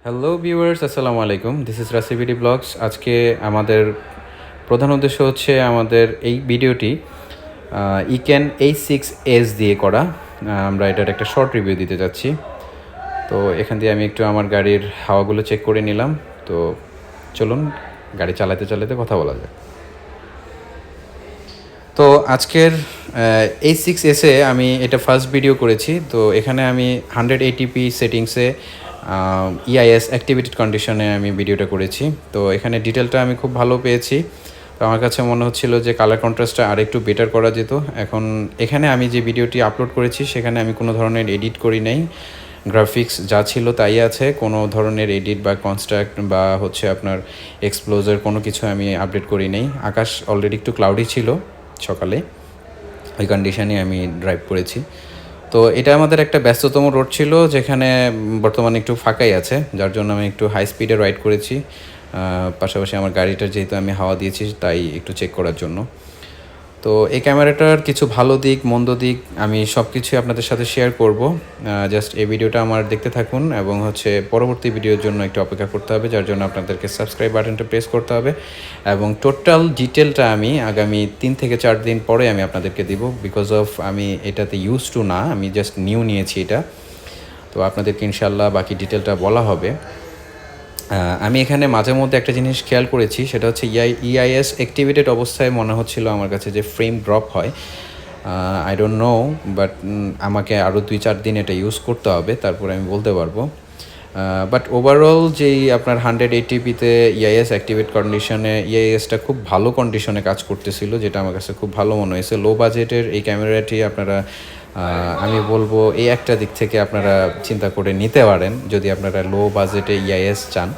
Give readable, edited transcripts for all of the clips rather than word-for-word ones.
Hello viewers, আসসালামু আলাইকুম। This is RossiBD blogs. আজকে আমাদের প্রধান উদ্দেশ্য হচ্ছে আমাদের এই ভিডিওটি ইকেন H6s দিয়ে করা। আমরা এটার একটা শর্ট রিভিউ দিতে যাচ্ছি। তো এখান দিয়ে আমি একটু আমার গাড়ির হাওয়াগুলো চেক করে নিলাম। তো চলুন গাড়ি চালাতে চালাতে কথা বলা যায়। তো আজকের H6s-এ আমি এটা ফার্স্ট ভিডিও করেছি। তো এখানে আমি 180p সেটিংসে EIS অ্যাক্টিভেটেড কন্ডিশনে আমি ভিডিওটা করেছি। তো এখানে ডিটেলটা আমি খুব ভালো পেয়েছি। তো আমার কাছে মনে হচ্ছিল যে কালার কন্ট্রাস্টটা আরেকটু বেটার করা যেত। এখন এখানে আমি যে ভিডিওটি আপলোড করেছি সেখানে আমি কোনো ধরনের এডিট করি নাই। গ্রাফিক্স যা ছিল তাই আছে, কোনো ধরনের এডিট বা কনস্ট্রাক্ট বা হচ্ছে আপনার এক্সপ্লোজার কোনো কিছু আমি আপডেট করি নাই। আকাশ অলরেডি একটু ক্লাউডি ছিল সকালে, ওই কন্ডিশনে আমি ড্রাইভ করেছি। তো এটা আমাদের একটা ব্যস্ততম রোড ছিল, যেখানে বর্তমানে একটু ফাঁকাই আছে, যার জন্য আমি একটু হাই স্পিডে রাইড করেছি। পাশাপাশি আমার গাড়িটার যেহেতু আমি হাওয়া দিয়েছি তাই একটু চেক করার জন্য। তো এই ক্যামেরাটার কিছু ভালো দিক মন্দ দিক আমি সব কিছুই আপনাদের সাথে শেয়ার করব। জাস্ট এই ভিডিওটা আমার দেখতে থাকুন এবং হচ্ছে পরবর্তী ভিডিওর জন্য একটু অপেক্ষা করতে হবে, যার জন্য আপনাদেরকে সাবস্ক্রাইব বাটনটা প্রেস করতে হবে এবং টোটাল ডিটেলটা আমি আগামী 3 থেকে 4 দিন পরে আমি আপনাদেরকে দিব। বিকজ অফ আমি এটাতে ইউজ টু না, আমি জাস্ট নিউ নিয়েছি এটা। তো আপনাদেরকে ইনশাল্লাহ বাকি ডিটেলটা বলা হবে। আমি এখানে মাঝে মধ্যে একটা জিনিস খেয়াল করেছি, সেটা হচ্ছে EIS অ্যাক্টিভেটেড অবস্থায় মনে হচ্ছিল আমার কাছে যে ফ্রেম ড্রপ হয়। আই ডোন্ট নো, বাট আমাকে আরও 2-4 দিন এটা ইউজ করতে হবে, তারপরে আমি বলতে পারবো। বাট ওভারঅল যেই আপনার 180pতে EIS অ্যাক্টিভেট কন্ডিশনে EISটা খুব ভালো কন্ডিশনে কাজ করতেছিল, যেটা আমার কাছে খুব ভালো মনে হয়েছে। লো বাজেটের এই ক্যামেরাটি আপনারা আমি বলবো এই একটা দিক থেকে আপনারা চিন্তা করে নিতে পারেন যদি আপনারা লো বাজেটে EIS চান।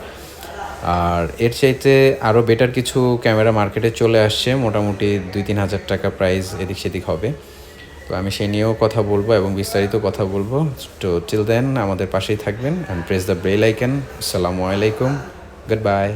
আর এর চাইতে আরও বেটার কিছু ক্যামেরা মার্কেটে চলে আসছে, মোটামুটি 2-3 হাজার টাকা প্রাইস এদিক সেদিক হবে। তো আমি সেই নিয়েও কথা বলবো এবং বিস্তারিত কথা বলবো। তো টিল দেন আমাদের পাশেই থাকবেন and press the bell icon. আসসালামু আলাইকুম, গুড বাই।